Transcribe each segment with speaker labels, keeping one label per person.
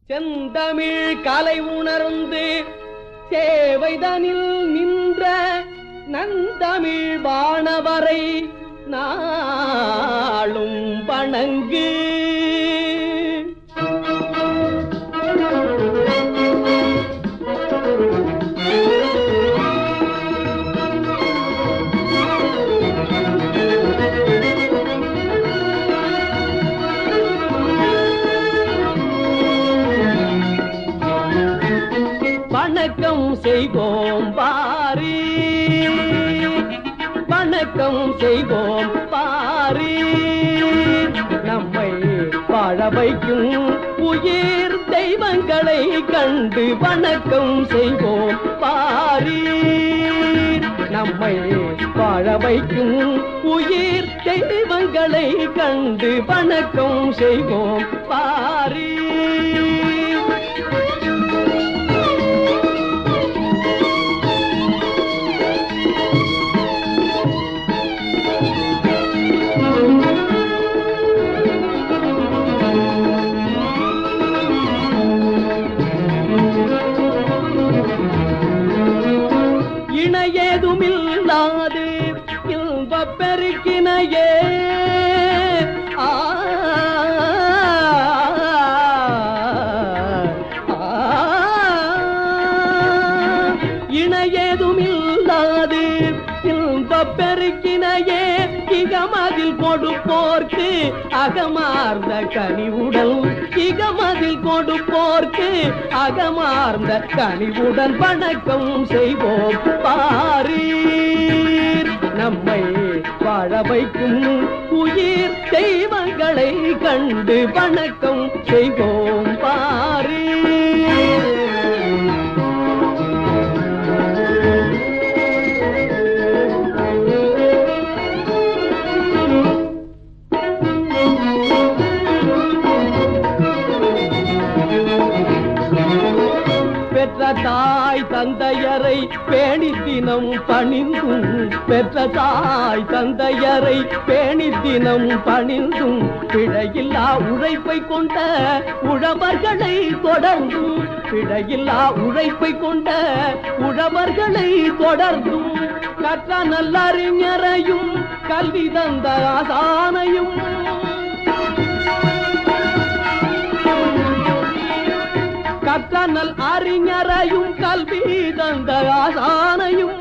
Speaker 1: செந்தமிழ் கலை உணர்ந்து சேவைதனில் நின்ற நந்தமிழ் வானவரை நாளும் வணங்கு. வணக்கம் செய்வோம் பாரி, வணக்கம் செய்வோம் பாரி, நம்மை வாழ வைக்கும் உயிர் தெய்வங்களை கண்டு வணக்கம் செய்வோம் பாரி, நம்மை வாழ வைக்கும் உயிர் தெய்வங்களை கண்டு வணக்கம் செய்வோம் பாரி. இணையேதுமில்லாது இன்பப் பெருக்கினையே இணையேதுமில்லாது இன்பப் பெருக்கினையே இகமதில் கொடுப்போர்க்கு அகமார்ந்த கனிவுடன், இகமதில் கொடுப்போர்க்கு அகமார்ந்த கனிவுடன் வணக்கம் செய்வோம் பாரீர், நம்மை வாழ வைக்கும் உயிர் தெய்வங்களை கண்டு வணக்கம் செய்வோம் பாரீர். பெற்ற தாய் தந்தையரை பேணி தினம் பணிந்தும், பெற்ற தாய் தந்தையரை பேணி தினம் பணிந்தும், பிழையில்லா உழைப்பை கொண்ட உழவர்களை தொடர்ந்தும், பிழையில்லா உழைப்பை கொண்ட உழவர்களை தொடர்ந்தும், கற்ற நல்லறிஞரையும் கல்வி தந்த ஆசானையும், கற்றனல் அறிஞரையும் கல்வி தந்த ஆசானையும்,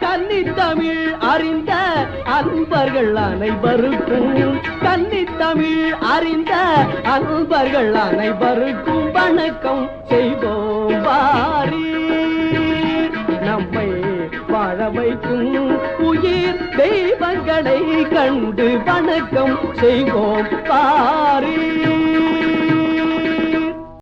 Speaker 1: கன்னித்தமிழ் அறிந்த அன்பர்கள் அனைவருக்கும், கன்னித்தமிழ் அறிந்த அன்பர்கள் அனைவருக்கும் வணக்கம் செய்வோம் பாரீர், நம்மை வாழ வைக்கும் உயிர் தெய்வங்களை கண்டு வணக்கம் செய்வோம் பாரீர்.